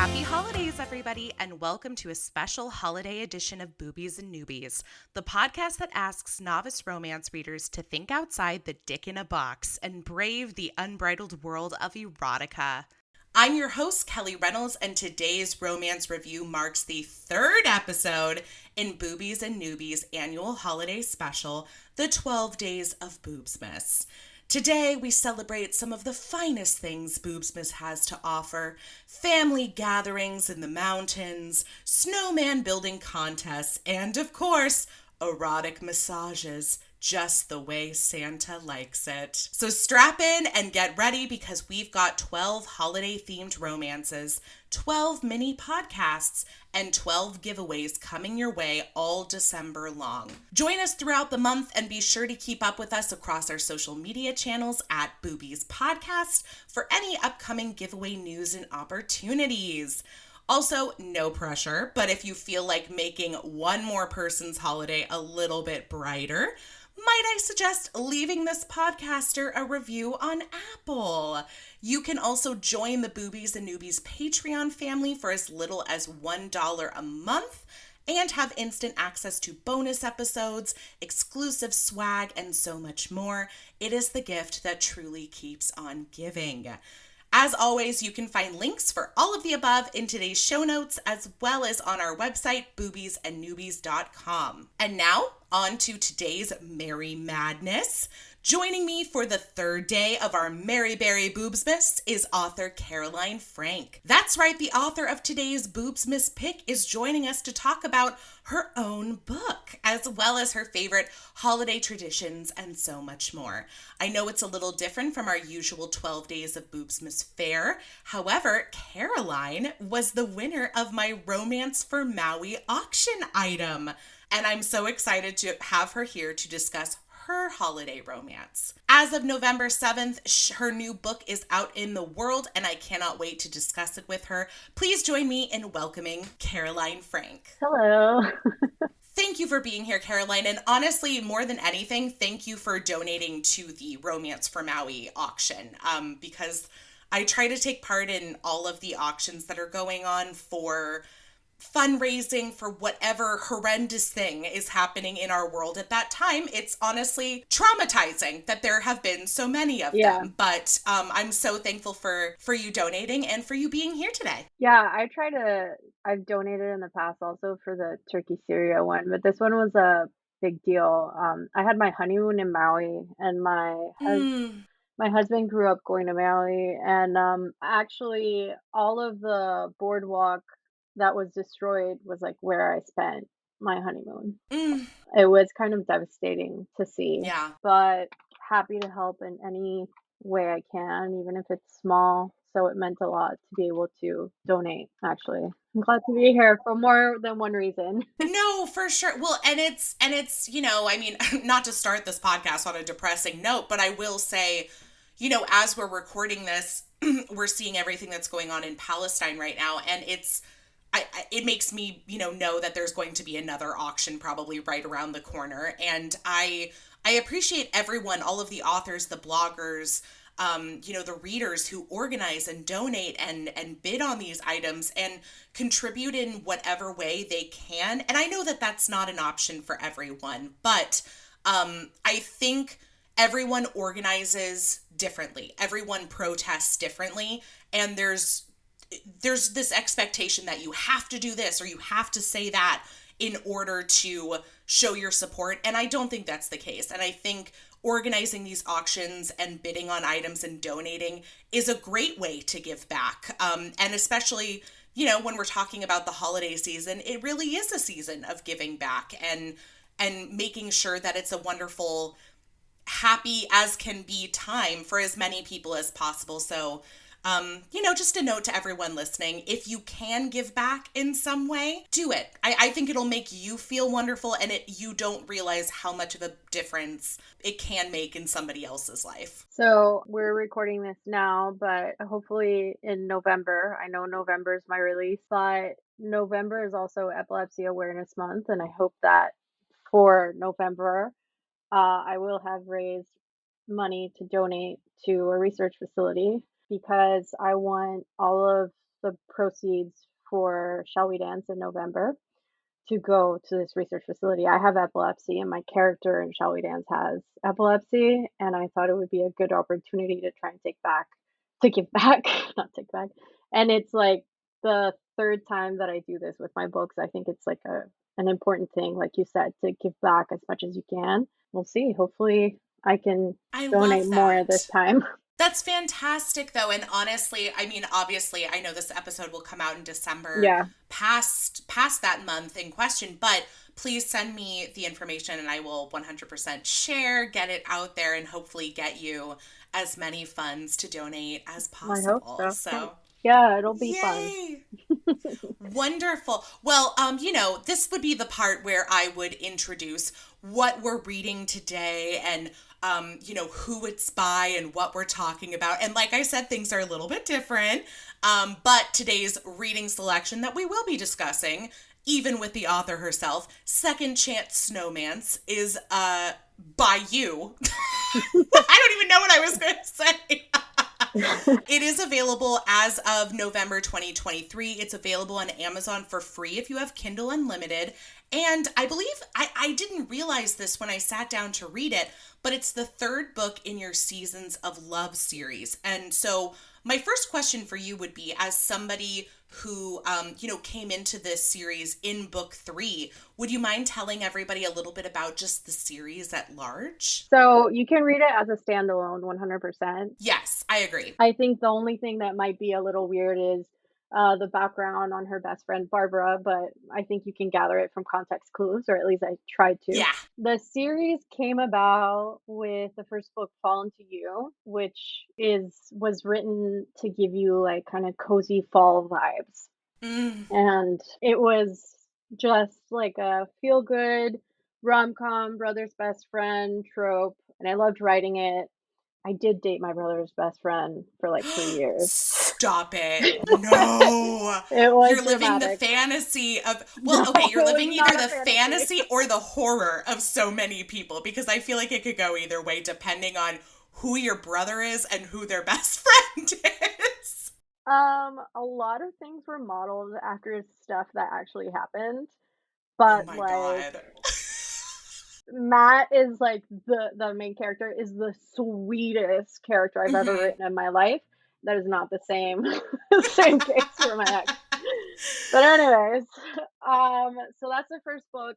Happy holidays, everybody, and welcome to a special holiday edition of Boobies and Newbies, the podcast that asks novice romance readers to think outside the dick in a box and brave the unbridled world of erotica. I'm your host, Kelly Reynolds, and today's romance review marks the third episode in Boobies and Newbies' annual holiday special, The 12 Days of Boobsmas. Today, we celebrate some of the finest things Boobsmas has to offer: family gatherings in the mountains, snowman building contests, and of course, erotic massages, just the way Santa likes it. So strap in and get ready because we've got 12 holiday-themed romances, 12 mini podcasts, and 12 giveaways coming your way all December long. Join us throughout the month and be sure to keep up with us across our social media channels at Boobies Podcast for any upcoming giveaway news and opportunities. Also, no pressure, but if you feel like making one more person's holiday a little bit brighter, might I suggest leaving this podcaster a review on Apple? You can also join the Boobies and Newbies Patreon family for as little as $1 a month and have instant access to bonus episodes, exclusive swag, and so much more. It is the gift that truly keeps on giving. As always, you can find links for all of the above in today's show notes, as well as on our website, boobiesandnewbies.com. And now, on to today's Merry Madness. Joining me for the third day of our Merry Berry Boobsmas is author Caroline Frank. That's right, the author of today's Boobsmas pick is joining us to talk about her own book, as well as her favorite holiday traditions and so much more. I know it's a little different from our usual 12 Days of Boobsmas fare. However, Caroline was the winner of my Romance for Maui auction item, and I'm so excited to have her here to discuss her holiday romance. As of November 7th, her new book is out in the world, and I cannot wait to discuss it with her. Please join me in welcoming Caroline Frank. Hello. Thank you for being here, Caroline. And honestly, more than anything, thank you for donating to the Romance for Maui auction, because I try to take part in all of the auctions that are going on for fundraising for whatever horrendous thing is happening in our world at that time. It's honestly traumatizing that there have been so many of them, but I'm so thankful for you donating and for you being here today. Yeah, I've donated in the past also for the turkey Syria one, but this one was a big deal. I had my honeymoon in Maui, and my husband grew up going to Maui, and actually all of the boardwalk that was destroyed was like where I spent my honeymoon. It was kind of devastating to see. Yeah. But happy to help in any way I can, even if it's small. So it meant a lot to be able to donate, actually. I'm glad to be here for more than one reason. No, for sure. Well, and it's, I mean, not to start this podcast on a depressing note, but I will say, as we're recording this, we're seeing everything that's going on in Palestine right now, and it makes me, know that there's going to be another auction probably right around the corner. And I appreciate everyone, all of the authors, the bloggers, the readers who organize and donate and bid on these items and contribute in whatever way they can. And I know that that's not an option for everyone, but I think everyone organizes differently. Everyone protests differently. And there's this expectation that you have to do this or you have to say that in order to show your support. And I don't think that's the case. And I think organizing these auctions and bidding on items and donating is a great way to give back. And especially, when we're talking about the holiday season, it really is a season of giving back and making sure that it's a wonderful, happy as can be time for as many people as possible. So just a note to everyone listening, if you can give back in some way, do it. I think it'll make you feel wonderful, and you don't realize how much of a difference it can make in somebody else's life. So we're recording this now, but hopefully in November, I know November is my release, but November is also Epilepsy Awareness Month, and I hope that for November, I will have raised money to donate to a research facility, because I want all of the proceeds for Shall We Dance in November to go to this research facility. I have epilepsy, and my character in Shall We Dance has epilepsy, and I thought it would be a good opportunity to try and give back, not take back. And it's like the third time that I do this with my books. I think it's like an important thing, like you said, to give back as much as you can. We'll see. Hopefully, I can I donate love more this that. time. That's fantastic, though. And honestly, I mean, obviously, I know this episode will come out in December, Yeah, past that month in question, but please send me the information and I will 100% share, get it out there, and hopefully get you as many funds to donate as I hope possible. so. So, Yeah, it'll be fun. yay! Wonderful. Well, this would be the part where I would introduce what we're reading today and, who it's by and what we're talking about. And like I said, things are a little bit different. But today's reading selection that we will be discussing, even with the author herself, Second Chance Snowmance, is by you. I don't even know what I was going to say. It is available as of November 2023. It's available on Amazon for free if you have Kindle Unlimited. And I believe, I didn't realize this when I sat down to read it, but it's the third book in your Seasons of Love series. And so my first question for you would be, as somebody who, came into this series in book 3, would you mind telling everybody a little bit about just the series at large? So you can read it as a standalone 100%. Yes, I agree. I think the only thing that might be a little weird is the background on her best friend Barbara, but I think you can gather it from context clues, or at least I tried to. Yeah. The series came about with the first book, Fallen to You, which was written to give you like kind of cozy fall vibes. And it was just like a feel good rom-com brother's best friend trope, and I loved writing it. I did date my brother's best friend for like 3 years. Stop it. No. It was You're living dramatic. the fantasy of, No, you're it living was either not a the fantasy fantasy. or the horror of so many people, because I feel like it could go either way depending on who your brother is and who their best friend is. A lot of things were modeled after stuff that actually happened, Oh but my like God. Matt is like the main character is the sweetest character I've ever written in my life. That is not the same same case for my ex. But anyways, so that's the first book.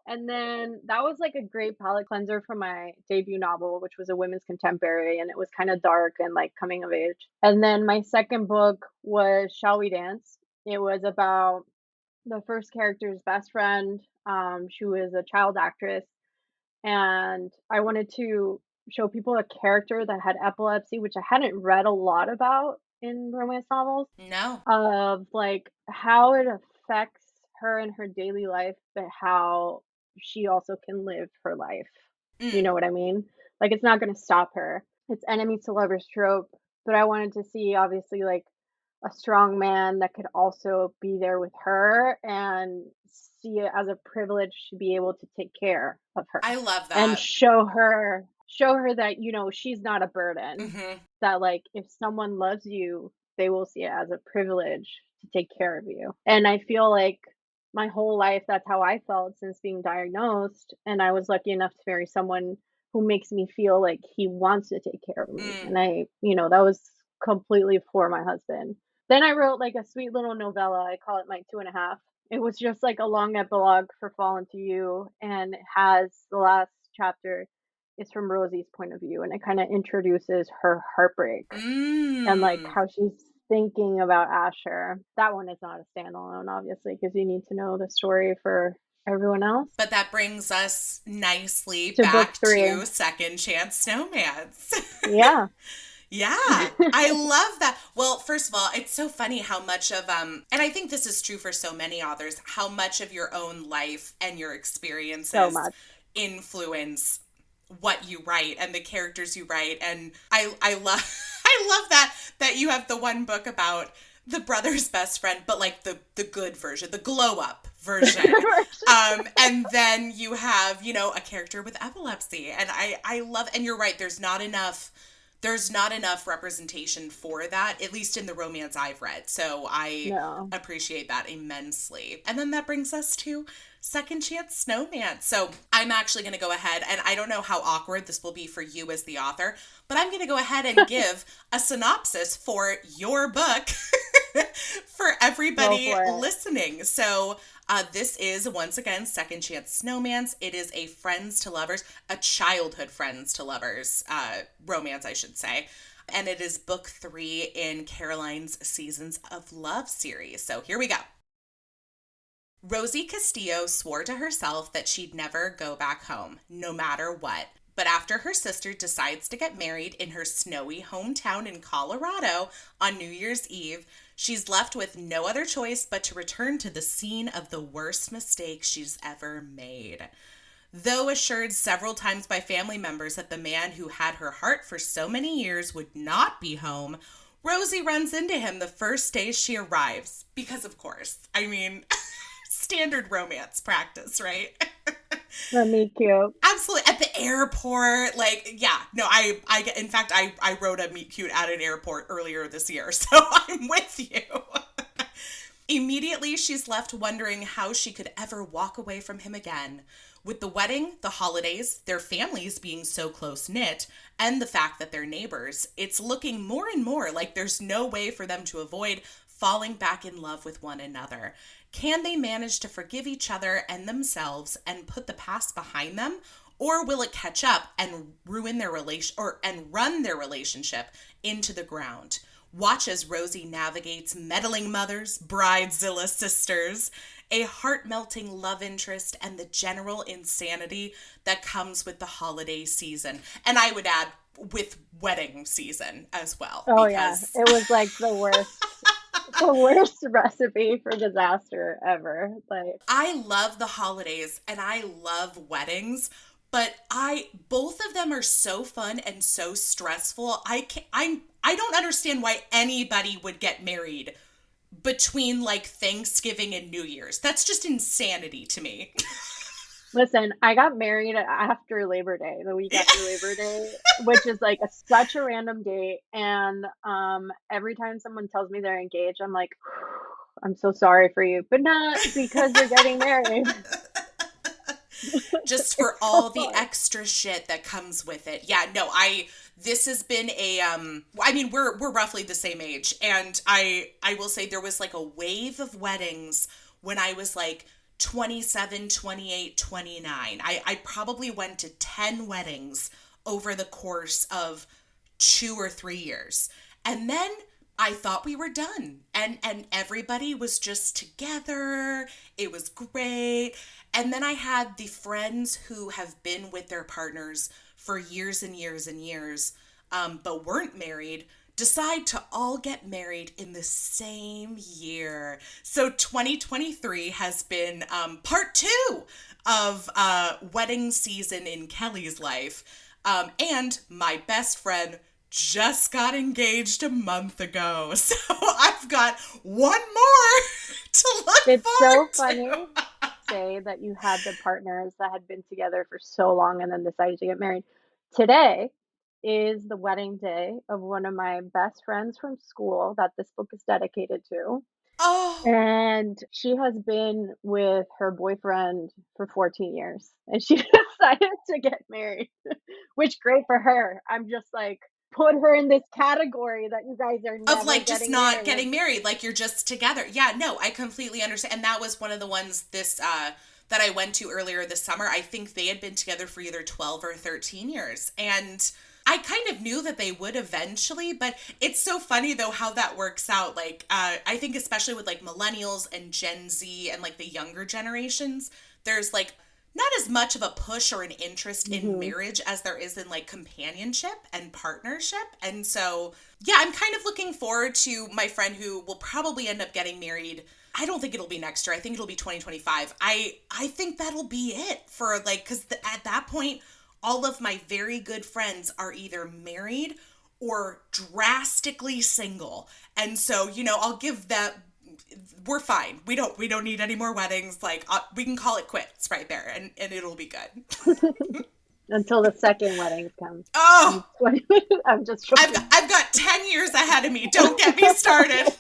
And then that was like a great palate cleanser for my debut novel, which was a women's contemporary, and it was kind of dark and like coming of age. And then my second book was Shall We Dance? It was about the first character's best friend. She was a child actress, and I wanted to show people a character that had epilepsy, which I hadn't read a lot about in romance novels, No. of like how it affects her in her daily life, but how she also can live her life. You know what I mean? Like it's not going to stop her. It's enemies to lovers trope, but I wanted to see obviously like a strong man that could also be there with her and see it as a privilege to be able to take care of her I love and that. show her that she's not a burden, that like if someone loves you, they will see it as a privilege to take care of you. And I feel like my whole life that's how I felt since being diagnosed, and I was lucky enough to marry someone who makes me feel like he wants to take care of me. And that was completely for my husband. Then I wrote like a sweet little novella. I call it my 2.5. It was just like a long epilogue for Fallen to You, and it has the last chapter is from Rosie's point of view, and it kind of introduces her heartbreak and like how she's thinking about Asher. That one is not a standalone, obviously, because you need to know the story for everyone else. But that brings us nicely To book back 3. to Second Chance Snowmance. Yeah. Yeah, I love that. Well, first of all, it's so funny how much of, and I think this is true for so many authors, how much of your own life and your So experiences much. influence what you write and the characters you write. And I love, I love that you have the one book about the brother's best friend, but like the good version, the glow up version. And then you have, a character with epilepsy. And I love, and you're right, there's not enough there's not enough representation for that, at least in the romance I've read. So I No. appreciate that immensely. And then that brings us to Second Chance Snowmance. So I'm actually going to go ahead, and I don't know how awkward this will be for you as the author, but I'm going to go ahead and give a synopsis for your book for everybody Go for it. listening. So this is, once again, Second Chance Snowmance. It is a friends to lovers, a childhood friends to lovers romance, I should say. And it is book 3 in Caroline's Seasons of Love series. So here we go. Rosie Castillo swore to herself that she'd never go back home, no matter what. But after her sister decides to get married in her snowy hometown in Colorado on New Year's Eve, she's left with no other choice but to return to the scene of the worst mistake she's ever made. Though assured several times by family members that the man who had her heart for so many years would not be home, Rosie runs into him the first day she arrives. Because, of course, I mean, standard romance practice, right? The meet cute. Absolutely. At the airport, like, yeah, no, in fact, I wrote a meet cute at an airport earlier this year, so I'm with you. Immediately, she's left wondering how she could ever walk away from him again. With the wedding, the holidays, their families being so close-knit, and the fact that they're neighbors, it's looking more and more like there's no way for them to avoid falling back in love with one another. Can they manage to forgive each other and themselves and put the past behind them? Or will it catch up and ruin their run their relationship into the ground? Watch as Rosie navigates meddling mothers, bridezilla sisters, a heart-melting love interest, and the general insanity that comes with the holiday season. And I would add, with wedding season as well. Oh, because... yeah. It was like the worst. The worst recipe for disaster ever. Like, I love the holidays and I love weddings, but both of them are so fun and so stressful. I don't understand why anybody would get married between like Thanksgiving and New Year's. That's just insanity to me. Listen, I got married after Labor Day, the week after Labor Day, which is like such a random date. And every time someone tells me they're engaged, I'm like, I'm so sorry for you, but not because you're getting married. Just for all the extra shit that comes with it. Yeah, no, this has been I mean, we're roughly the same age. And I will say there was like a wave of weddings when I was like 27, 28, 29. I probably went to 10 weddings over the course of 2 or 3 years. And then I thought we were done. And everybody was just together. It was great. And then I had the friends who have been with their partners for years and years and years, but weren't married, decide to all get married in the same year. So 2023 has been part 2 of wedding season in Kelly's life. And my best friend just got engaged a month ago. So I've got one more to look forward to. It's so funny say that you had the partners that had been together for so long and then decided to get married. Today is the wedding day of one of my best friends from school that this book is dedicated to. Oh. And she has been with her boyfriend for 14 years and she decided to get married, which great for her. I'm just like, put her in this category that you guys are never of like just not married. Getting married, like you're just together. Yeah, no, I completely understand. And that was one of the ones that I went to earlier this summer. I think they had been together for either 12 or 13 years. And I kind of knew that they would eventually, but it's so funny though how that works out. Like I think especially with like millennials and Gen Z and like the younger generations, there's like not as much of a push or an interest in marriage as there is in like companionship and partnership. And so, yeah, I'm kind of looking forward to my friend who will probably end up getting married. I don't think it'll be next year. I think it'll be 2025. I think that'll be it for like, because at that point, all of my very good friends are either married or drastically single. And so, you know, I'll give that. We're fine. We don't need any more weddings. Like we can call it quits right there and it'll be good. until the second wedding comes. Oh, I'm just joking. I've got 10 years ahead of me. Don't get me started.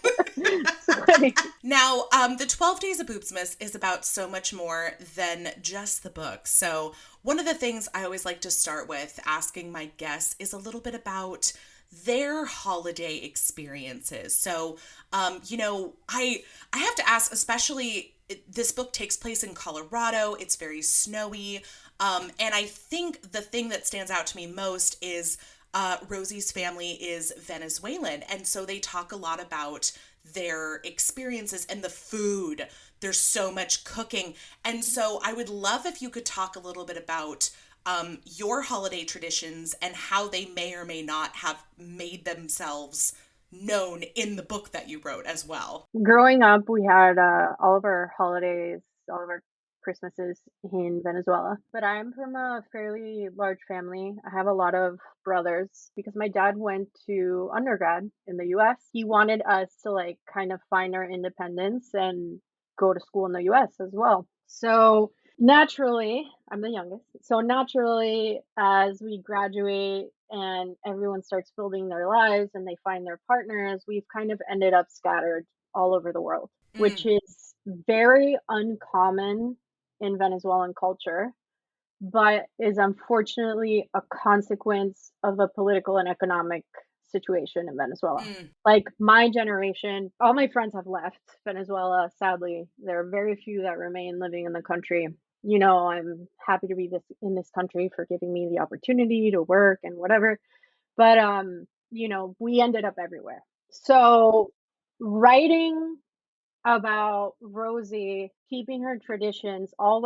Now, the 12 Days of Boobsmas is about so much more than just the book. So, one of the things I always like to start with asking my guests is a little bit about their holiday experiences. So, I have to ask, especially this book takes place in Colorado. It's very snowy. And I think the thing that stands out to me most is Rosie's family is Venezuelan. And so they talk a lot about their experiences and the food. There's so much cooking. And so I would love if you could talk a little bit about your holiday traditions and how they may or may not have made themselves known in the book that you wrote as well. Growing up, we had all of our holidays, all of our Christmases in Venezuela. But I'm from a fairly large family. I have a lot of brothers because my dad went to undergrad in the US. He wanted us to like kind of find our independence and go to school in the US as well. So naturally, I'm the youngest. So naturally, as we graduate and everyone starts building their lives and they find their partners, we've kind of ended up scattered all over the world, which is very uncommon in Venezuelan culture, but is unfortunately a consequence of the political and economic situation in Venezuela. Like my generation, all my friends have left Venezuela, sadly. There are very few that remain living in the country. You know, I'm happy to be in this country for giving me the opportunity to work and whatever. But we ended up everywhere. So writing about Rosie keeping her traditions all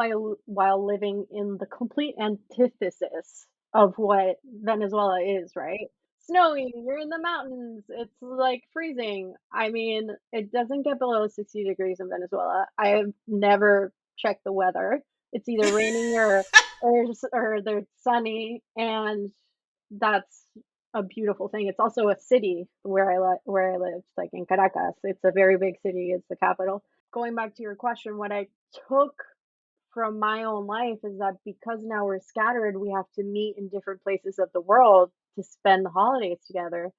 while living in the complete antithesis of what Venezuela is, right? Snowy, you're in the mountains, it's like freezing. I mean, it doesn't get below 60 degrees in Venezuela. I have never checked the weather. It's either raining or they're sunny, and that's a beautiful thing. It's also a city where I live, like in Caracas. It's a very big city. It's the capital. Going back to your question, what I took from my own life is that because now we're scattered, we have to meet in different places of the world to spend the holidays together.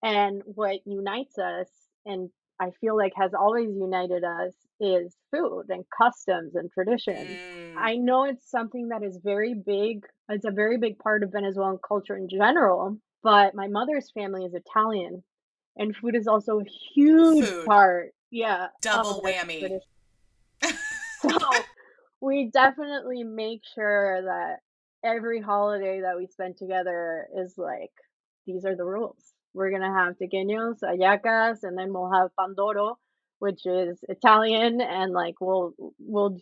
And what unites us, and I feel like has always united us, is food and customs and traditions. I know it's something that is very big. It's a very big part of Venezuelan culture in general, but my mother's family is Italian, and food is also a huge Food. part, yeah, of Double their whammy. tradition. So we definitely make sure that every holiday that we spend together is like, these are the rules. We're gonna have tequeños, hallacas, and then we'll have pandoro, which is Italian, and like we'll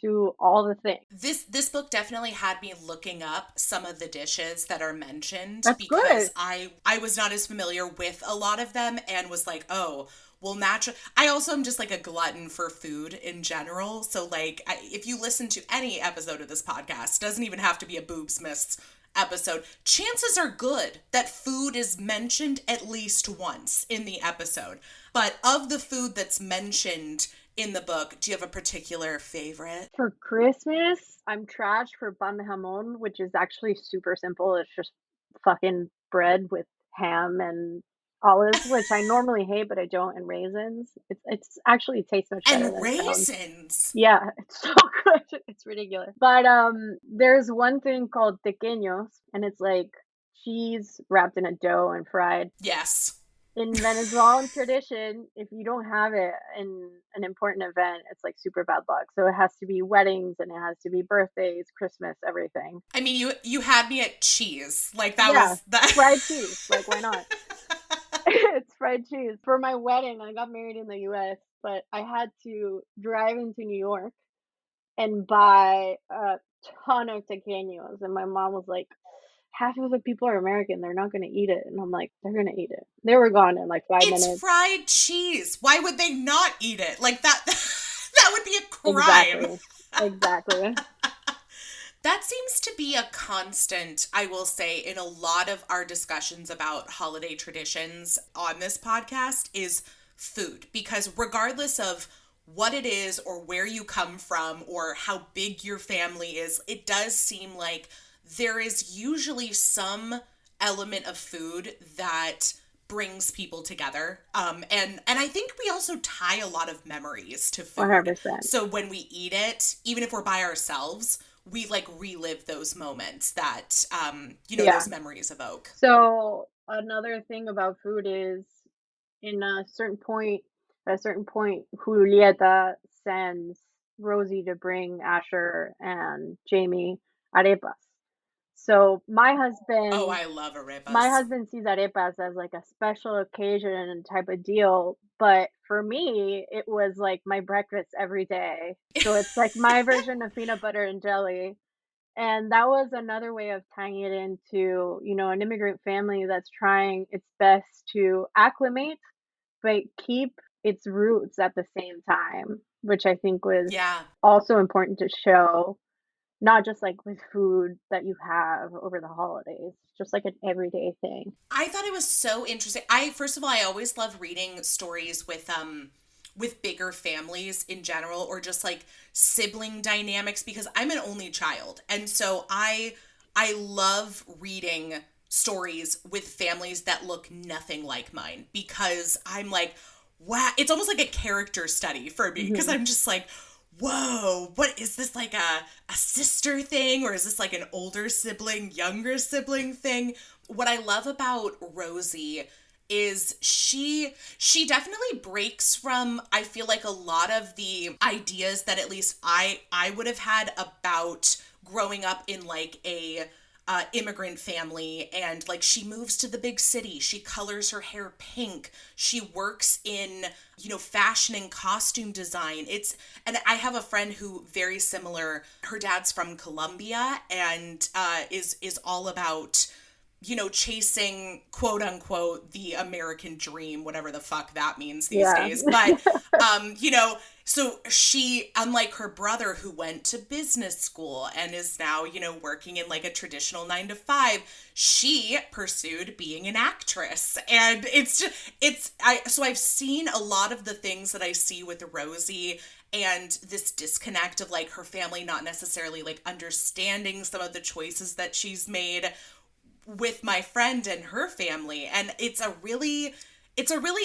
do all the things. This book definitely had me looking up some of the dishes that are mentioned That's because good. I was not as familiar with a lot of them and was like, oh, well, natural. I also am just like a glutton for food in general. So like, if you listen to any episode of this podcast, doesn't even have to be a Boobsmas episode, chances are good that food is mentioned at least once in the episode. But of the food that's mentioned in the book, do you have a particular favorite? For Christmas, I'm trash for pan de jamon, which is actually super simple. It's just fucking bread with ham and olives, which I normally hate, but I don't, and raisins. It's actually tastes much better And than it sounds. raisins. Yeah, it's so good. It's ridiculous. But there's one thing called tequeños, and it's like cheese wrapped in a dough and fried. Yes. In Venezuelan tradition, if you don't have it in an important event, it's like super bad luck. So it has to be weddings and it has to be birthdays, Christmas, everything. I mean, you had me at cheese. Like that Yeah, was that. fried cheese. Like, why not? It's fried cheese. For my wedding, I got married in the US, but I had to drive into New York and buy a ton of tequeños. And my mom was like, half of the people are American. They're not going to eat it. And I'm like, they're going to eat it. They were gone in like 5 minutes. It's fried cheese. Why would they not eat it? Like that that would be a crime. Exactly. That seems to be a constant, I will say, in a lot of our discussions about holiday traditions on this podcast is food. Because regardless of what it is or where you come from or how big your family is, it does seem like there is usually some element of food that brings people together. And I think we also tie a lot of memories to food. 100%. So when we eat it, even if we're by ourselves, we like relive those moments that Yeah. those memories evoke. So another thing about food is in at a certain point, Julieta sends Rosie to bring Asher and Jamie arepas. So Oh, I love my arepas. husband sees arepas as like a special occasion type of deal, but for me, it was like my breakfast every day. So it's like my version of peanut butter and jelly. And that was another way of tying it into, an immigrant family that's trying its best to acclimate, but keep its roots at the same time, which I think was Yeah. also important to show, not just like with food that you have over the holidays, just like an everyday thing. I thought it was so interesting. I first of all, I always love reading stories with bigger families in general, or just like sibling dynamics, because I'm an only child. And so I love reading stories with families that look nothing like mine, because I'm like, wow, it's almost like a character study for me, because Mhm. I'm just like, whoa, what is this, like a sister thing, or is this like an older sibling, younger sibling thing? What I love about Rosie is she definitely breaks from, I feel like, a lot of the ideas that at least I would have had about growing up in like a immigrant family. And like, she moves to the big city, she colors her hair pink, she works in fashion and costume design. It's And I have a friend who, very similar, her dad's from Colombia, and is all about chasing, quote unquote, the American dream, whatever the fuck that means these Yeah. days. But, so she, unlike her brother who went to business school and is now, working in like a traditional 9 to 5, she pursued being an actress. And so I've seen a lot of the things that I see with Rosie, and this disconnect of like her family not necessarily like understanding some of the choices that she's made, with my friend and her family. And it's a really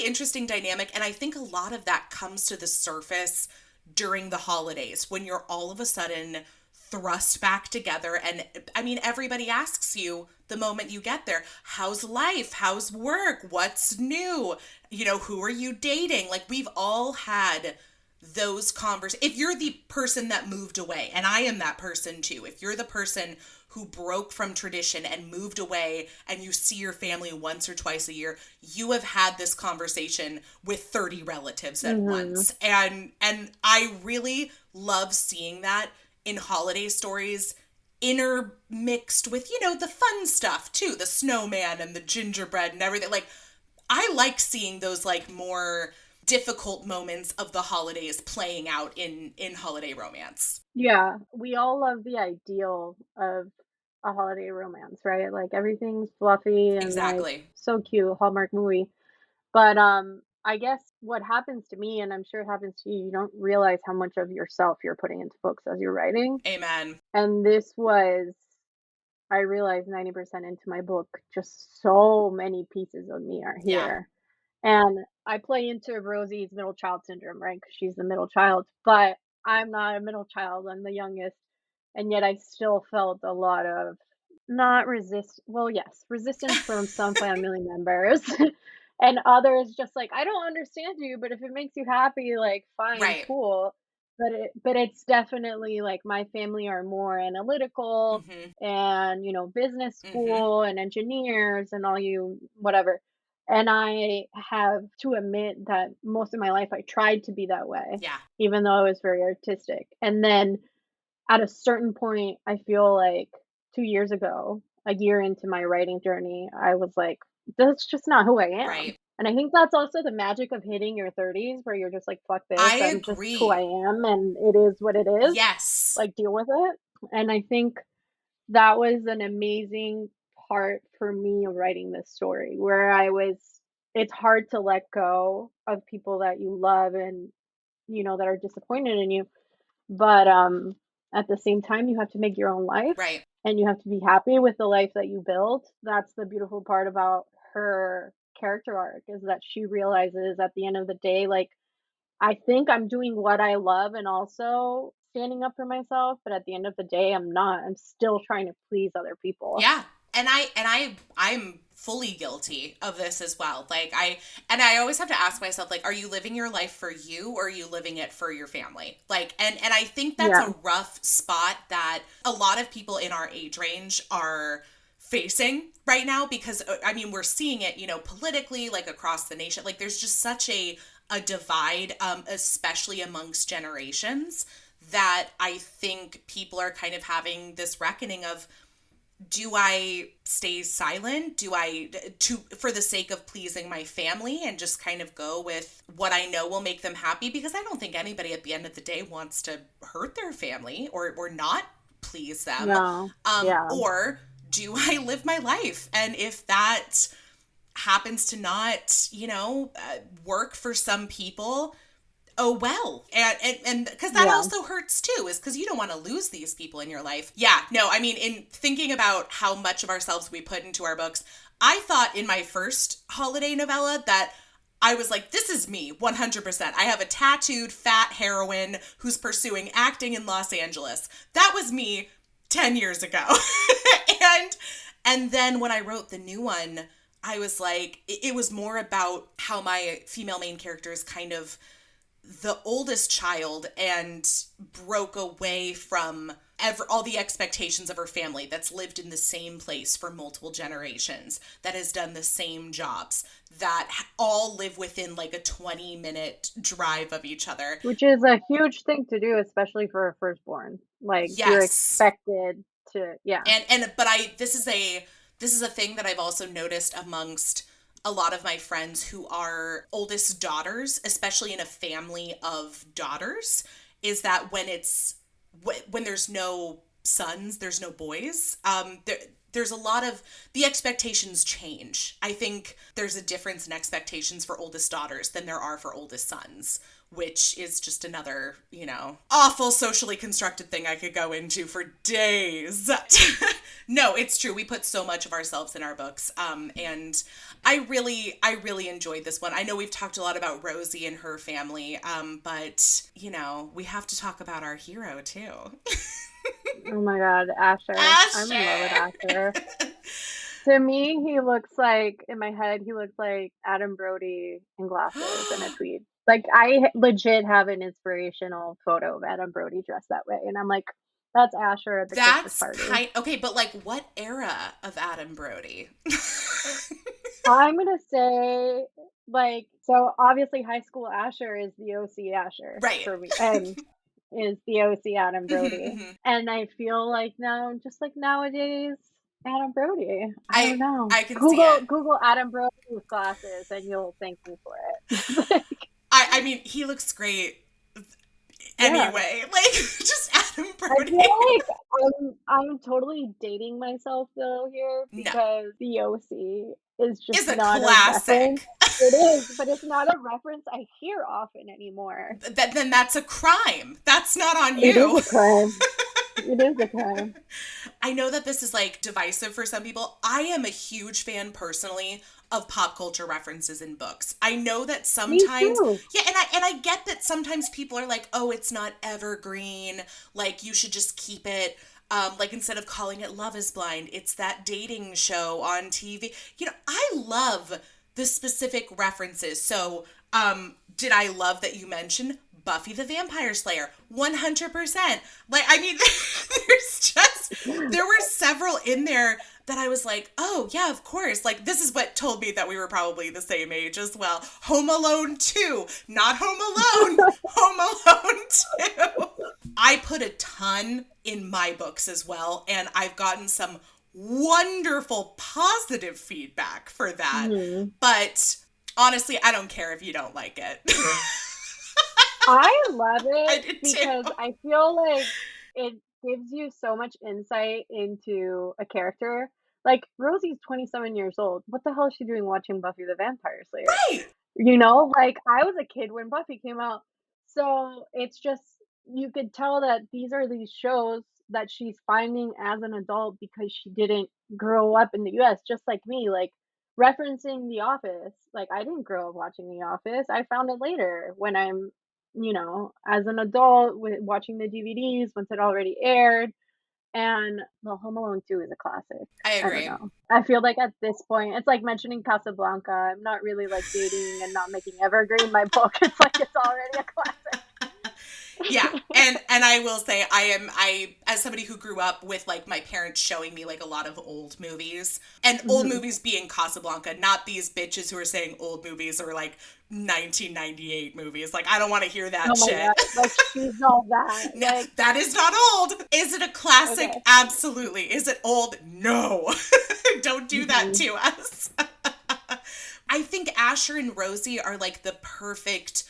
interesting dynamic, and I think a lot of that comes to the surface during the holidays, when you're all of a sudden thrust back together. And I mean, everybody asks you the moment you get there, how's life, how's work, what's new, who are you dating? Like, we've all had those conversations. If you're the person that moved away, and I am that person too, if you're the person who broke from tradition and moved away, and you see your family once or twice a year, you have had this conversation with 30 relatives at Mhm. once. And I really love seeing that in holiday stories, intermixed with, the fun stuff too, the snowman and the gingerbread and everything. Like, I like seeing those like more difficult moments of the holidays playing out in holiday romance. Yeah, we all love the ideal of a holiday romance, right? Like everything's fluffy and like Exactly. so cute, Hallmark movie. But I guess what happens to me, and I'm sure it happens to you, you don't realize how much of yourself you're putting into books as you're writing. Amen. And this was, I realized 90% into my book, just so many pieces of me are Yeah. here. And I play into Rosie's middle child syndrome, right? Because she's the middle child, but I'm not a middle child, I'm the youngest, and yet I still felt a lot of not yes, resistance from some family members, and others just like, "I don't understand you, but if it makes you happy, like, fine, Right. cool." But it's definitely like my family are more analytical Mhm. and, business Mhm. school and engineers and all you whatever. And I have to admit that most of my life I tried to be that way, Yeah. even though I was very artistic. And then at a certain point, I feel like 2 years ago, a year into my writing journey, I was like, "That's just not who I am." Right. And I think that's also the magic of hitting your 30s where you're just like, "Fuck this, I I'm just who I agree. am, and it is what it is. Yes. Like, deal with it." And I think that was an amazing part for me of writing this story where it's hard to let go of people that you love and, that are disappointed in you, but, at the same time, you have to make your own life. Right. and you have to be happy with the life that you built. That's the beautiful part about her character arc, is that she realizes at the end of the day, like, I think I'm doing what I love and also standing up for myself, but at the end of the day, I'm not. I'm still trying to please other people. Yeah. I'm fully guilty of this as well. I always have to ask myself, like, are you living your life for you, or are you living it for your family? Like, and I think that's Yeah. a rough spot that a lot of people in our age range are facing right now, because I mean, we're seeing it, politically, like across the nation. Like, there's just such a divide, especially amongst generations, that I think people are kind of having this reckoning of, do I stay silent? Do I, for the sake of pleasing my family, and just kind of go with what I know will make them happy? Because I don't think anybody at the end of the day wants to hurt their family, or not please them. No. Yeah. Or do I live my life? And if that happens to not, work for some people, oh well. And because that Yeah. also hurts too, is because you don't want to lose these people in your life. Yeah, no, I mean, in thinking about how much of ourselves we put into our books, I thought in my first holiday novella that I was like, this is me 100%. I have a tattooed fat heroine who's pursuing acting in Los Angeles. That was me 10 years ago. and and then when I wrote the new one, I was like, it was more about how my female main character is kind of the oldest child and broke away from all the expectations of her family, that's lived in the same place for multiple generations, that has done the same jobs, that all live within like a 20-minute drive of each other. Which is a huge thing to do, especially for a firstborn. Like, you're Yes. expected to, yeah. But this is a thing that I've also noticed amongst a lot of my friends who are oldest daughters, especially in a family of daughters, is that when there's no sons, there's no boys. There's a lot of, the expectations change. I think there's a difference in expectations for oldest daughters than there are for oldest sons, which is just another, awful socially constructed thing I could go into for days. No, it's true. We put so much of ourselves in our books. And I really enjoyed this one. I know we've talked a lot about Rosie and her family, but, we have to talk about our hero too. Oh my God, Asher. I'm in love with Asher! Asher. To me, he looks like, in my head, he looks like Adam Brody in glasses and a tweed. Like, I legit have an inspirational photo of Adam Brody dressed that way, and I'm like, that's Asher at the Christmas That's party. okay, but like, what era of Adam Brody? I'm gonna say, like, so obviously high school Asher is the OC Asher Right. for me, and is the OC Adam Mhm, Brody. mhm. And I feel like now, just like nowadays, Adam Brody. I don't I know. I can see it. Google Adam Brody with glasses, and you'll thank me for it. Like, I mean, he looks great yeah. anyway. Like, just Adam I Brody. feel like I'm totally dating myself though here, No, because the OC is just is a not a reference. classic. It is, but it's not a reference I hear often anymore. Then that's a crime. That's not on It is you. a crime. It is a crime. I know that this is like divisive for some people. I am a huge fan personally of pop culture references in books. I know that Me sometimes, too. yeah, and I get that sometimes people are like, "Oh, it's not evergreen. Like, you should just keep it, like, instead of calling it Love is Blind, it's that dating show on TV." I love the specific references. So, did I love that you mentioned Buffy the Vampire Slayer? 100%. Like, I mean, there were several in there that I was like, oh, yeah, of course. Like, this is what told me that we were probably the same age as well. Home Alone 2, not Home Alone, Home Alone 2. I put a ton in my books as well, and I've gotten some wonderful positive feedback for that. Mhm. But honestly, I don't care if you don't like it. I love I it did because too. I feel like it gives you so much insight into a character. Like, Rosie's 27 years old. What the hell is she doing watching Buffy the Vampire Slayer? Right. Like, I was a kid when Buffy came out. So it's just, you could tell that these are these shows that she's finding as an adult because she didn't grow up in the US just like me, like, referencing The Office, like, I didn't grow up watching The Office, I found it later when I'm, as an adult watching the DVDs once it already aired, and, well, Home Alone 2 is a classic. I I don't agree. know. I feel like at this point, it's like mentioning Casablanca. I'm not really, like, dating and not making evergreen my book. It's like it's already a classic. Yeah. And I will say I as somebody who grew up with like my parents showing me like a lot of old movies, and old Mhm. movies being Casablanca, not these bitches who are saying old movies are like 1998 movies. Like I don't want to hear that Oh my shit. god, like, she's all that, No, like, that is not old. Is it a classic? okay. Absolutely. Is it old? No. Don't do that Mhm. to us. I think Asher and Rosie are like the perfect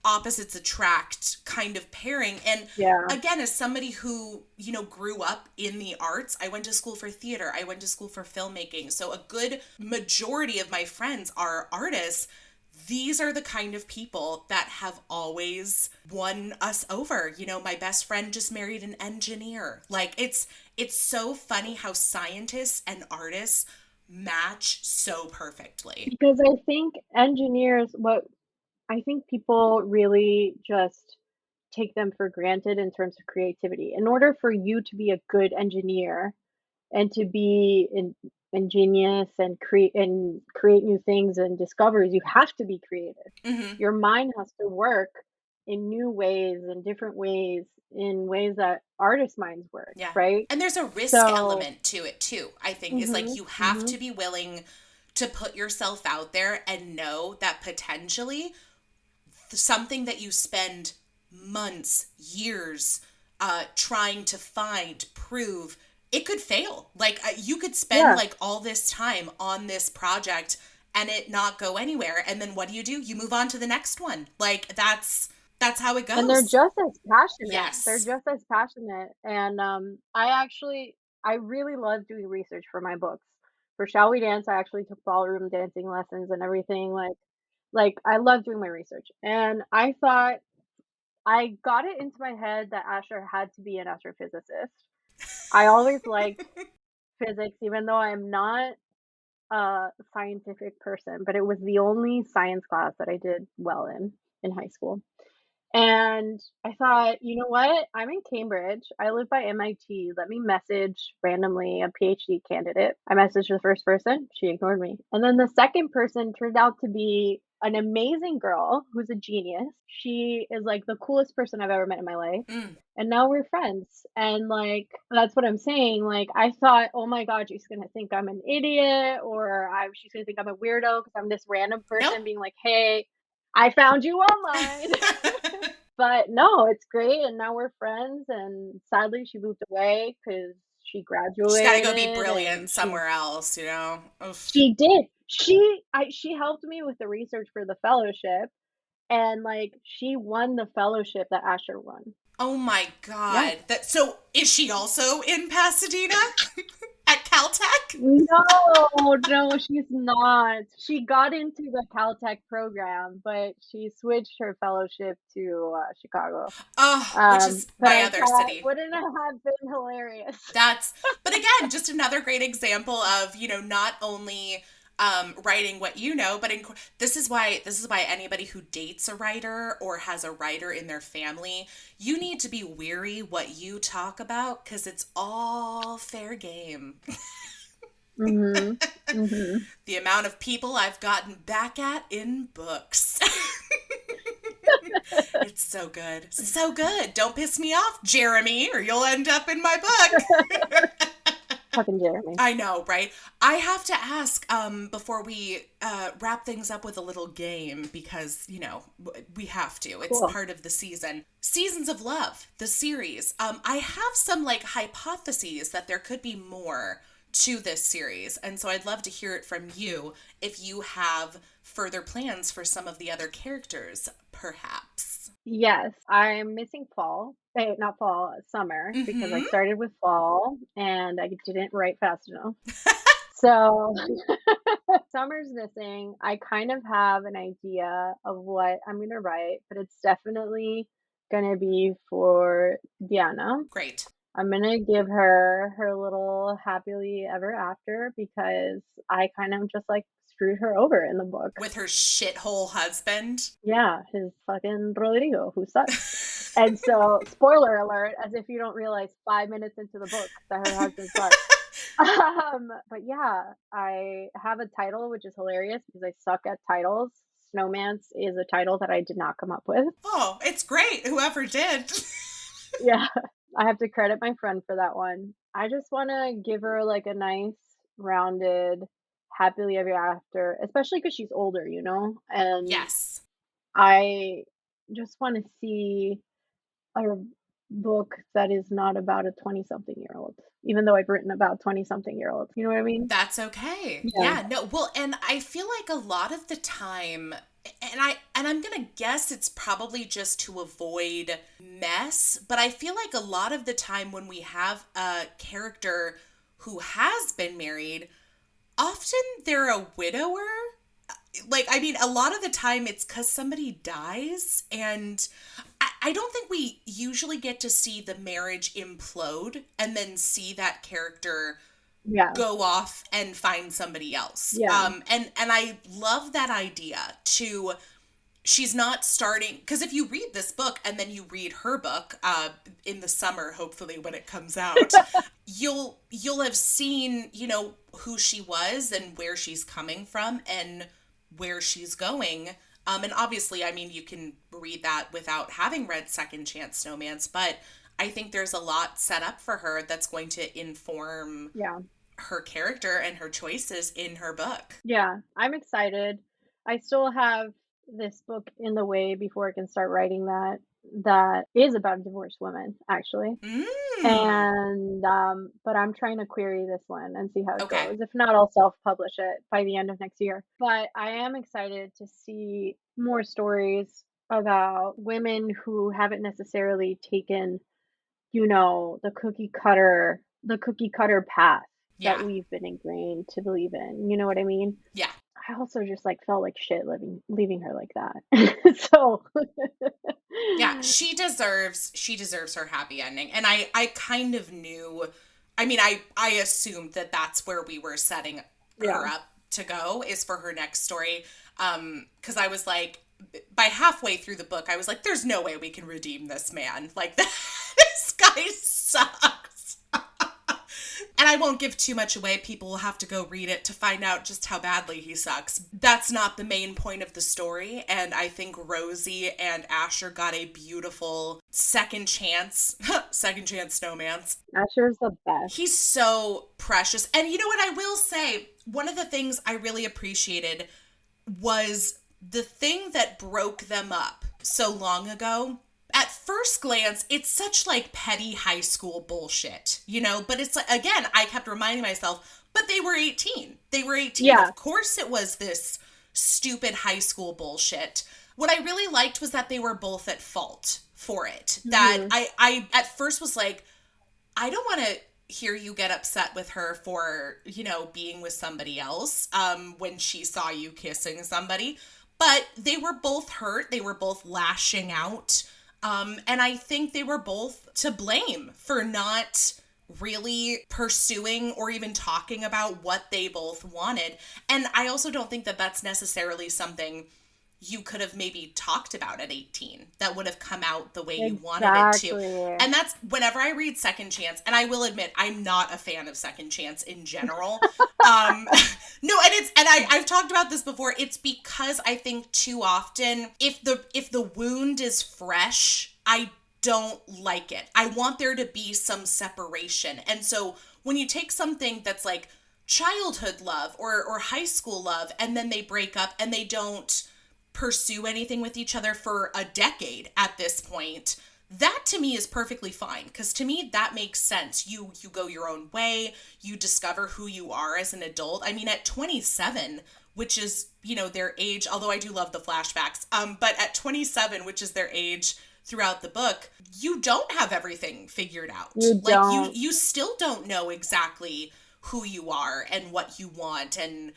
opposites attract kind of pairing. And Yeah. again, as somebody who, grew up in the arts, I went to school for theater, I went to school for filmmaking. So a good majority of my friends are artists. These are the kind of people that have always won us over. My best friend just married an engineer. Like it's so funny how scientists and artists match so perfectly. Because I think engineers what I think people really just take them for granted in terms of creativity. In order for you to be a good engineer and to be ingenious and create new things and discoveries, you have to be creative. Hmm. Your mind has to work in new ways, in different ways, in ways that artist minds work, Yeah. right? And there's a risk So, element to it too. I think is like mhm, you have mhm, to be willing to put yourself out there and know that potentially something that you spend months, years trying to find, prove, it could fail. Like you could spend yeah. like all this time on this project and it not go anywhere. And then what do? You move on to the next one. Like that's how it And they're goes. just as passionate. They're Yes. just as passionate, and, I really love doing research for my books. For Shall We Dance, I actually took ballroom dancing lessons and everything, I love doing my research, and I got it into my head that Asher had to be an astrophysicist. I always liked physics even though I'm not a scientific person, but it was the only science class that I did well in high school. And I thought, you know what? I'm in Cambridge. I live by MIT. Let me message randomly a PhD candidate. I messaged the first person. She ignored me. And then the second person turned out to be an amazing girl who's a genius. She is like the coolest person I've ever met in my life. Mm. And now we're friends. And like, that's what I'm saying. Like, I thought, oh my God, she's going to think I'm an idiot or she's going to think I'm a weirdo because I'm this random Nope. person being like, hey, I found you online. But no, it's great, and now we're friends, and sadly, she moved away because she She's got to go be graduated, and brilliant somewhere else. Oof. she did. She helped me with the research for the fellowship, and, like, she won the fellowship that Asher won. Oh my Yeah. God. So is she also in Pasadena at Caltech? No, no, she's not. She got into the Caltech program, but she switched her fellowship to, Chicago. Oh, which is But my I other thought city. wouldn't it have been hilarious? But again, just another great example of, not only writing what you know, but this is why anybody who dates a writer or has a writer in their family, you need to be weary what you talk about because it's all fair game. Mhm, mhm. The amount of people I've gotten back at in books. It's so good. So good. Don't piss me off, Jeremy, or you'll end up in my book. Fucking Jeremy. I know, right? I have to ask before we wrap things up with a little game because, we have to. It's Cool. part of the season. Seasons of Love, the series. I have some like hypotheses that there could be more to this series. And so I'd love to hear it from you if you have further plans for some of the other characters, perhaps. Yes, I'm missing fall. Not fall, summer, because I Mm-hmm. started with fall and I didn't write fast enough. So summer's missing. I kind of have an idea of what I'm gonna write, but it's definitely gonna be for Diana. Great. I'm gonna give her her little happily ever after because I kind of just, like, screwed her over in the book. With her shithole husband. Yeah, his fucking Rodrigo, who sucks. And so, spoiler alert, as if you don't realize 5 minutes into the book that her husband sucks. But yeah, I have a title, which is hilarious because I suck at titles. Snowmance is a title that I did not come up with. Oh, it's great. Whoever did. Yeah, I have to credit my friend for that one. I just wanna give her, like, a nice, rounded, happily ever after, especially because she's older, you know? And Yes. I just wanna see a book that is not about a twenty-something-year-old, even though I've written about twenty-something-year-olds, you know what I mean? That's okay. Yeah. Yeah, no, well, and I feel like a lot of the time, and I'm going to guess it's probably just to avoid mess, but I feel like a lot of the time when we have a character who has been married, often they're a widower. Like, I mean, a lot of the time it's because somebody dies, and I don't think we usually get to see the marriage implode and then see that character Yeah. go off and find somebody else. Yeah. And I love that idea to she's not starting because if you read this book and then you read her book in the summer, hopefully when it comes out, you'll have seen, you know, who she was and where she's coming from and where she's going. And obviously, I mean, you can read that without having read Second Chance Snowmance, but I think there's a lot set up for her that's going to inform Yeah. her character and her choices in her book. Yeah, I'm excited. I still have this book in the way before I can start writing that is about a divorced woman, actually. Mm. And, but I'm trying to query this one and see how it Okay. goes. If not, I'll self-publish it by the end of next year. But I am excited to see more stories about women who haven't necessarily taken, you know, the cookie cutter path that Yeah. we've been ingrained to believe in. You know what I mean? Yeah. I also just, like, felt like shit leaving her like that. So Yeah, she deserves her happy ending. And I kind of knew, I mean, I assumed that that's where we were setting yeah. her up to go is for her next story. Cuz I was like by halfway through the book I was like there's no way we can redeem this man. Like this guy sucks. And I won't give too much away. People will have to go read it to find out just how badly he sucks. That's not the main point of the story. And I think Rosie and Asher got a beautiful second chance. Second chance snowmance. Asher's the best. He's so precious. And you know what I will say? One of the things I really appreciated was the thing that broke them up so long ago. At first glance, it's such like petty high school bullshit, you know? But it's like, again, I kept reminding myself, but they were 18. They were 18. Yeah. Of course it was this stupid high school bullshit. What I really liked was that they were both at fault for it. That I at first was like, I don't want to hear you get upset with her for, you know, being with somebody else when she saw you kissing somebody. But they were both hurt. They were both lashing out. And I think they were both to blame for not really pursuing or even talking about what they both wanted. And I also don't think that that's necessarily something you could have maybe talked about at 18 that would have come out the way you wanted it to. Exactly. And that's whenever I read Second Chance, and I will admit I'm not a fan of Second Chance in general. No, and I've talked about this before. It's because I think too often if the wound is fresh, I don't like it. I want there to be some separation. And so when you take something that's like childhood love or high school love and then they break up and they don't pursue anything with each other for a decade at this point, that to me is perfectly fine, because to me that makes sense. You go your own way, you discover who you are as an adult. I mean, at 27, which is, you know, their age, although I do love the flashbacks, but at 27, which is their age throughout the book, you don't have everything figured out. You Like don't. you still don't know exactly who you are and what you want and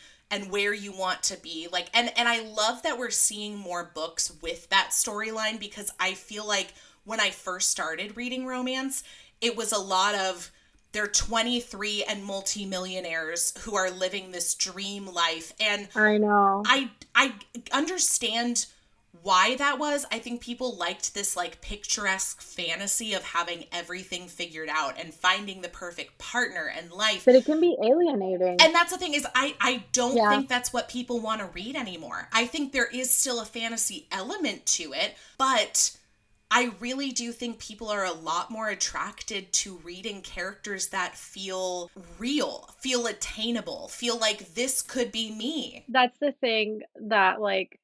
where you want to be. Like, and I love that we're seeing more books with that storyline, because I feel like when I first started reading romance, it was a lot of they're 23 and multimillionaires who are living this dream life. And I know. I understand why that was. I think people liked this like picturesque fantasy of having everything figured out and finding the perfect partner and life. But it can be alienating. And that's the thing is I don't Yeah. think that's what people want to read anymore. I think there is still a fantasy element to it, but I really do think people are a lot more attracted to reading characters that feel real, feel attainable, feel like this could be me. That's the thing that, like,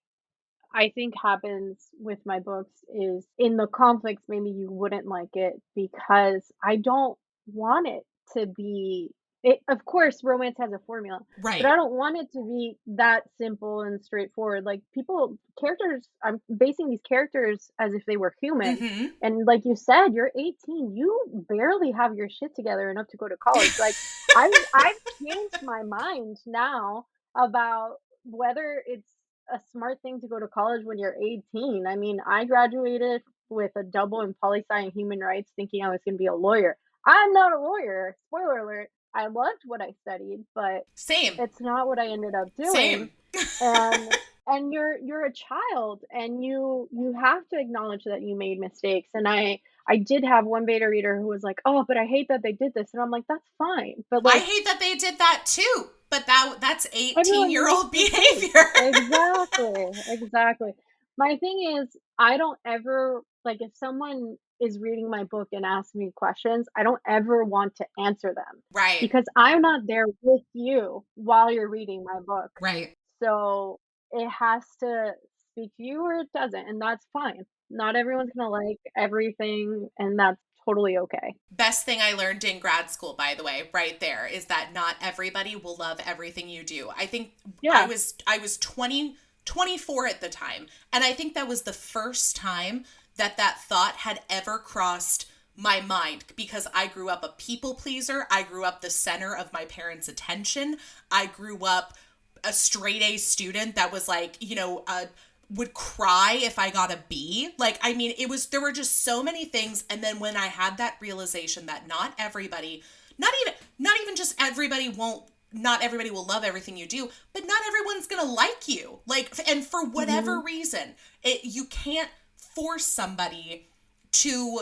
I think happens with my books is in the conflicts, maybe you wouldn't like it because I don't want it to be it, of course, romance has a formula, but Right. I don't want it to be that simple and straightforward. Like people, characters, I'm basing these characters as if they were human. Mm-hmm. And like you said, you're 18. You barely have your shit together enough to go to college. Like I've changed my mind now about whether it's a smart thing to go to college when you're 18. I mean, I graduated with a double in poli sci and human rights thinking I was going to be a lawyer. I'm not a lawyer. Spoiler alert. I loved what I studied, but Same. it's not what I ended up doing. Same. And you're a child and you have to acknowledge that you made mistakes. And I did have one beta reader who was like, "Oh, but I hate that they did this." And I'm like, "That's fine." But I like hate that they did that too, but that's everyone 18-year-old makes mistakes. behavior. Exactly, exactly. My thing is, I don't ever like if someone is reading my book and asks me questions, I don't ever want to answer them Right. because I'm not there with you while you're reading my book. Right. So it has to speak to you or it doesn't, and that's fine. Not everyone's gonna like everything, and that's totally okay. Best thing I learned in grad school, by the way, right there, is that not everybody will love everything you do. I think Yeah. I was 24 at the time, and I think that was the first time that that thought had ever crossed my mind because I grew up a people pleaser. I grew up the center of my parents' attention. I grew up a straight A student that was like, would cry if I got a B. Like, I mean, there were just so many things. And then when I had that realization that not everybody, not even just not everybody will love everything you do, but not everyone's going to like you. Like, and for whatever Mhm. reason, you can't force somebody to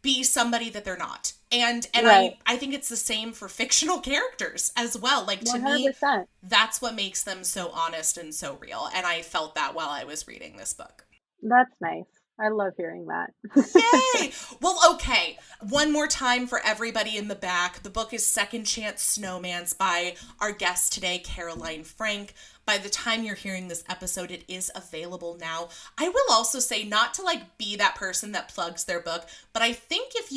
be somebody that they're not. And Right. I think it's the same for fictional characters as well. Like to me, 100%. that's what makes them so honest and so real. And I felt that while I was reading this book. That's nice. I love hearing that. Yay! Well, okay. One more time for everybody in the back. The book is Second Chance Snowmance by our guest today, Caroline Frank. By the time you're hearing this episode, it is available now. I will also say, not to like be that person that plugs their book, but I think if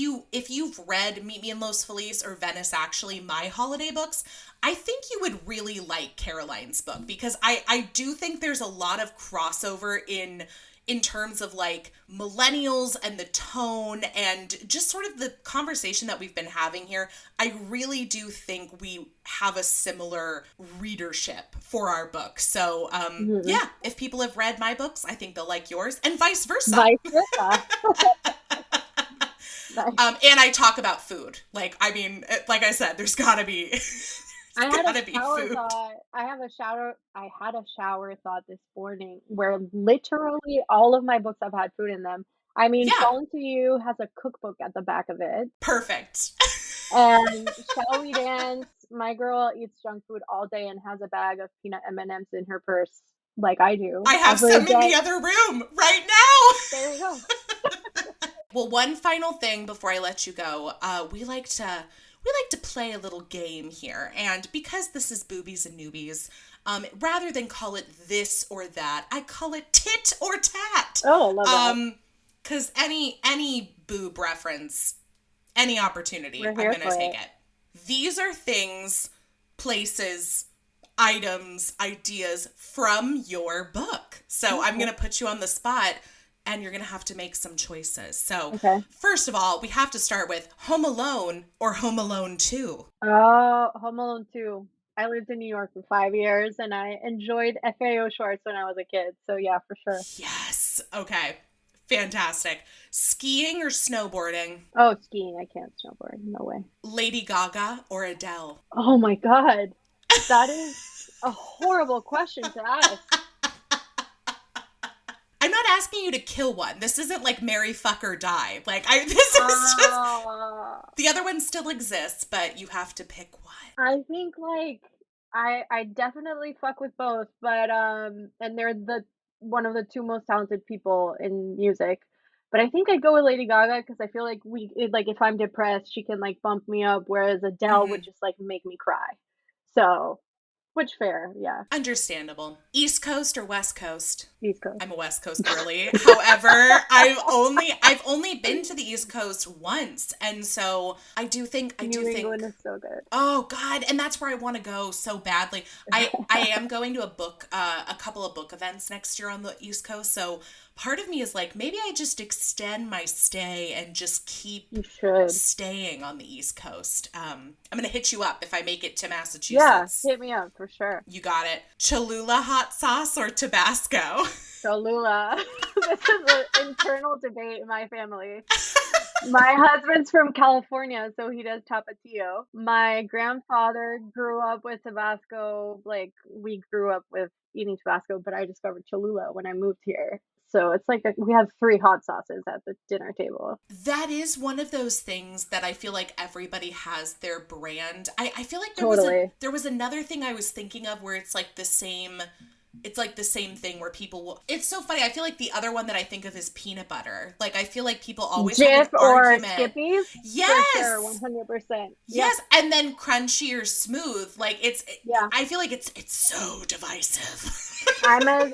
you've read Meet Me in Los Feliz or Venice Actually, my holiday books, I think you would really like Caroline's book because I do think there's a lot of crossover in terms of like millennials and the tone and just sort of the conversation that we've been having here. I really do think we have a similar readership for our book. So, Mhm. yeah, if people have read my books, I think they'll like yours and vice versa. Vice versa. Nice. And I talk about food. Like, I mean, like I said, there's gotta be, I had a gotta be shower food. thought. I had a shower thought this morning where literally all of my books have had food in them. I mean, Yeah, Fallen to You has a cookbook at the back of it. perfect. And Shall We Dance? My girl eats junk food all day and has a bag of peanut M&Ms in her purse, like I do I have every some in day. the other room right now. There you go. Well, one final thing before I let you go, we like to play a little game here, and because this is Boobies and Newbies, rather than call it this or that, I call it tit or tat. Oh, I love that. Because any boob reference, any opportunity, We're I'm here gonna for take it. it. These are things, places, items, ideas from your book. So I'm Okay. gonna put you on the spot and you're going to have to make some choices. So, Okay. first of all, we have to start with Home Alone or Home Alone 2. Oh, Home Alone 2. I lived in New York for 5 years and I enjoyed FAO shorts when I was a kid. So yeah, for sure. Yes. Okay. Fantastic. Skiing or snowboarding? Oh, skiing. I can't snowboard. No way. Lady Gaga or Adele? Oh my God. That is a horrible question to ask. I'm not asking you to kill one. This isn't like marry, fuck, or die. This is just the other one still exists, but you have to pick one. I think like I definitely fuck with both, but and they're the one of the two most talented people in music. But I think I'd go with Lady Gaga because I feel like like if I'm depressed, she can like bump me up, whereas Adele would just like make me cry. So, which fair, yeah. Understandable. East Coast or West Coast? East Coast. I'm a West Coast girly. However, I've only been to the East Coast once, and so I do think New England is so good. Oh God, and that's where I want to go so badly. I am going to a couple of book events next year on the East Coast, so part of me is like, maybe I just extend my stay and just keep staying on the East Coast. I'm gonna hit you up if I make it to Massachusetts. Yeah, hit me up for sure. You got it. Cholula hot sauce or Tabasco? Cholula. This is an internal debate in my family. My husband's from California, so he does Tapatio. My grandfather grew up with Tabasco. Like, we grew up with eating Tabasco, but I discovered Cholula when I moved here. So it's like we have 3 hot sauces at the dinner table. That is one of those things that I feel like everybody has their brand. I feel like there was another thing I was thinking of where it's like the same thing where people will. It's so funny. I feel like the other one that I think of is peanut butter. Like, I feel like people always have an argument. Or Skippies? Yes. For sure, 100%. Yes. And then crunchy or smooth. Like, I feel like it's so divisive. I'm a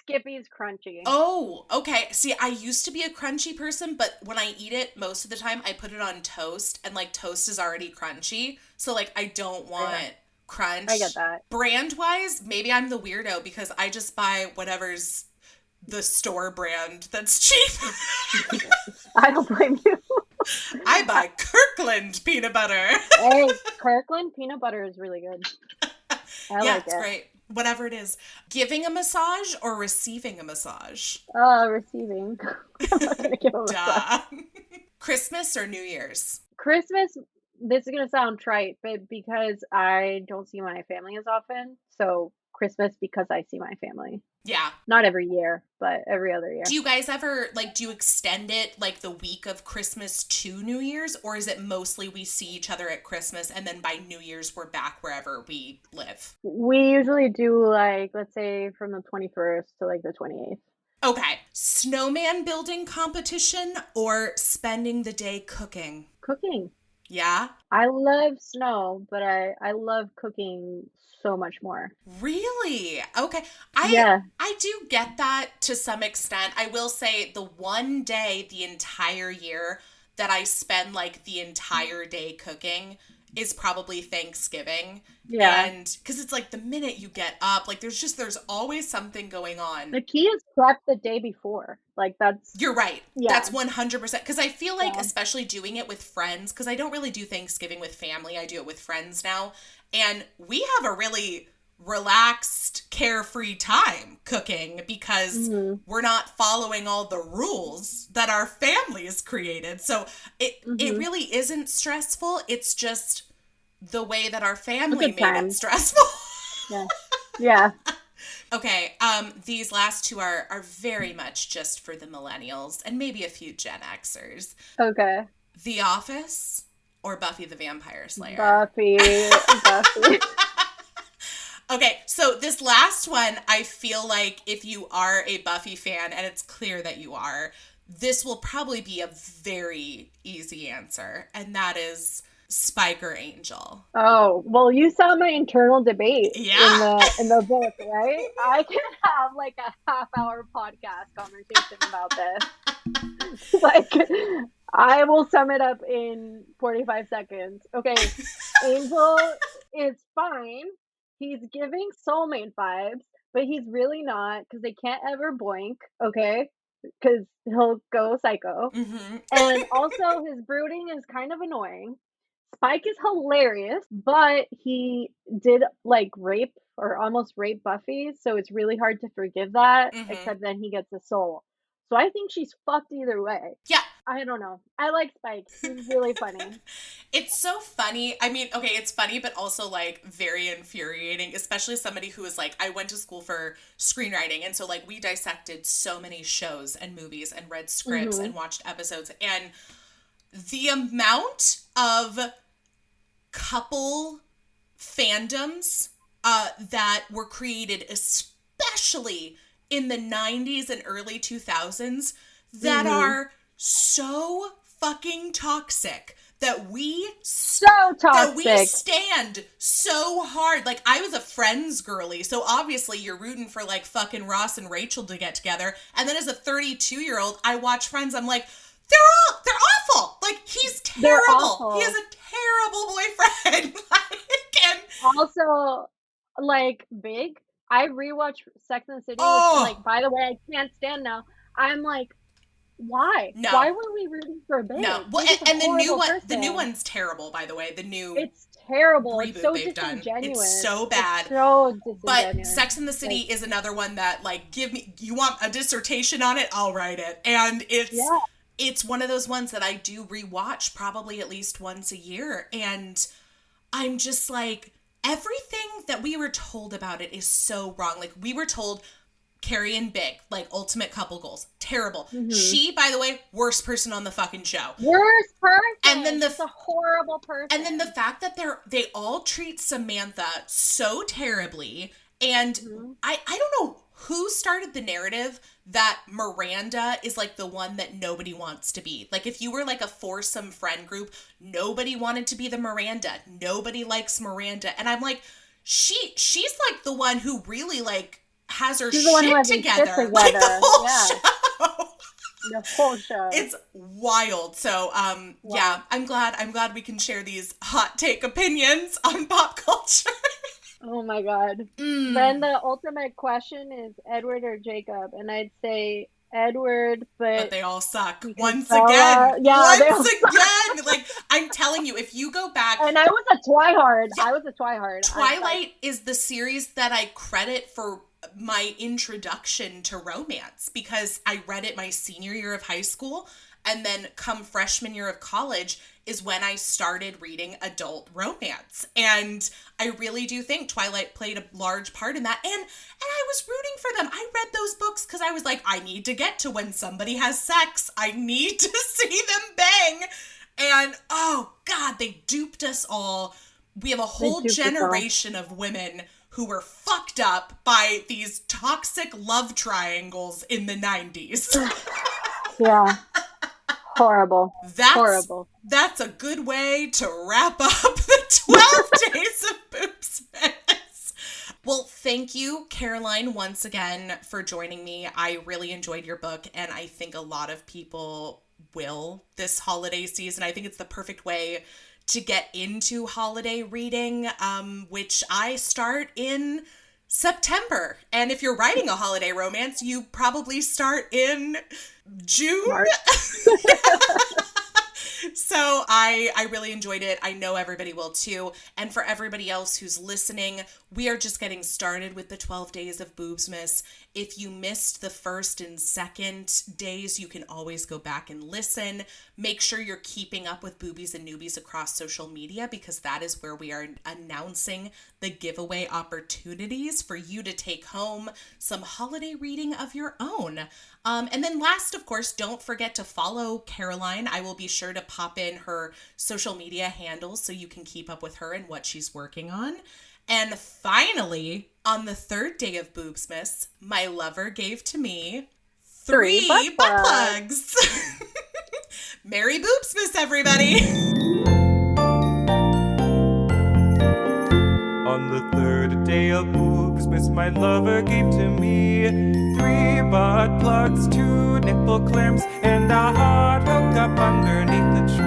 Skippies crunchy. Oh, okay. See, I used to be a crunchy person, but when I eat it, most of the time I put it on toast, and like toast is already crunchy. So like I don't want crunch. I get that. Brand wise, maybe I'm the weirdo because I just buy whatever's the store brand that's cheap. I don't blame you. I buy Kirkland peanut butter. Hey, Kirkland peanut butter is really good. I like it. It's great. Whatever it is. Giving a massage or receiving a massage? Receiving. I'm not going to give a massage. Christmas or New Year's? Christmas, this is going to sound trite, but because I don't see my family as often, so Christmas because I see my family. Yeah. Not every year, but every other year. Do you guys ever, do you extend it, the week of Christmas to New Year's? Or is it mostly we see each other at Christmas and then by New Year's we're back wherever we live? We usually do, let's say from the 21st to, the 28th. Okay. Snowman building competition or spending the day cooking? Cooking. Yeah? I love snow, but I love cooking so much more. Really? Okay. I do get that to some extent. I will say the one day the entire year that I spend the entire day cooking is probably Thanksgiving. Yeah. And because it's the minute you get up, there's always something going on. The key is prep the day before. You're right. Yeah. That's 100%. Because I feel especially doing it with friends, because I don't really do Thanksgiving with family. I do it with friends now. And we have a really relaxed, carefree time cooking because we're not following all the rules that our families created. So it really isn't stressful. It's just the way that our family made it stressful. Yeah. Yeah. Okay, these last two are very much just for the millennials and maybe a few Gen Xers. Okay. The Office or Buffy the Vampire Slayer? Buffy. Okay, so this last one, I feel like if you are a Buffy fan, and it's clear that you are, this will probably be a very easy answer, and that is Spike or Angel. Oh, well, you saw my internal debate in the book, right? I can have a half-hour podcast conversation about this. I will sum it up in 45 seconds. Okay, Angel is fine. He's giving soulmate vibes, but he's really not because they can't ever boink, okay? Because he'll go psycho. Mm-hmm. And also, his brooding is kind of annoying. Spike is hilarious, but he did rape or almost rape Buffy, so it's really hard to forgive that, except then he gets a soul. So I think she's fucked either way. Yeah. I don't know. I like Spike. He's really funny. It's so funny. I mean, okay, it's funny, but also like very infuriating, especially somebody who is like, I went to school for screenwriting. And so like we dissected so many shows and movies and read scripts and watched episodes. And the amount of couple fandoms that were created, especially in the 90s and early 2000s, that are so fucking toxic that we stand so hard. Like, I was a Friends girly, so obviously you're rooting for like fucking Ross and Rachel to get together. And then as a 32-year-old, I watch Friends. I'm like, they're awful. Like, he's terrible. He is a terrible boyfriend. And also, like, Big. I rewatched Sex and the City, which, like, by the way, I can't stand now. I'm like, why? No. Why were we rooting for Big? No. Well, and the new one's terrible, by the way. It's terrible. Reboot it's so they've done. Disingenuous. It's so bad. It's so disingenuous. But Sex and the City is another one that, like, you want a dissertation on it? I'll write it. And it's one of those ones that I do rewatch probably at least once a year. And I'm just like, everything that we were told about it is so wrong. Like, we were told Carrie and Big, like, ultimate couple goals. Terrible. She, by the way, worst person on the fucking show. Worst person. And then She's a horrible person. And then the fact that they all treat Samantha so terribly. And I don't know who started the narrative that Miranda is like the one that nobody wants to be. Like, if you were like a foursome friend group, nobody wanted to be the Miranda. Nobody likes Miranda. And I'm like, she's like the one who really like has her shit together. Like, the whole show. The whole show. It's wild. So, yeah, I'm glad we can share these hot take opinions on pop culture. Oh my God. Then the ultimate question is Edward or Jacob. And I'd say Edward, but they all suck. Once again. Like, I'm telling you, if you go back. And I was a twihard. Twilight is the series that I credit for my introduction to romance, because I read it my senior year of high school, and then come freshman year of college is when I started reading adult romance. And I really do think Twilight played a large part in that. And I was rooting for them. I read those books because I was like, I need to get to when somebody has sex. I need to see them bang. And oh God, they duped us all. We have a whole generation of women who were fucked up by these toxic love triangles in the 90s. Yeah. Horrible. Horrible. That's a good way to wrap up the 12 days of Boobsmas. Well, thank you, Caroline, once again for joining me. I really enjoyed your book, and I think a lot of people will this holiday season. I think it's the perfect way to get into holiday reading, which I start in September. And if you're writing a holiday romance, you probably start in June. So I really enjoyed it. I know everybody will too. And for everybody else who's listening, we are just getting started with the 12 days of Boobsmas. If you missed the first and second days, you can always go back and listen. Make sure you're keeping up with Boobies and Newbies across social media, because that is where we are announcing the giveaway opportunities for you to take home some holiday reading of your own. And then last, of course, don't forget to follow Caroline. I will be sure to pop in her social media handles so you can keep up with her and what she's working on. And finally, on the third day of Boobsmas, my lover gave to me 3 butt plugs. Merry Boobsmas, everybody! On the third day of Boobsmas, my lover gave to me 3 butt plugs, 2 nipple clamps, and a hot hookup underneath the tree.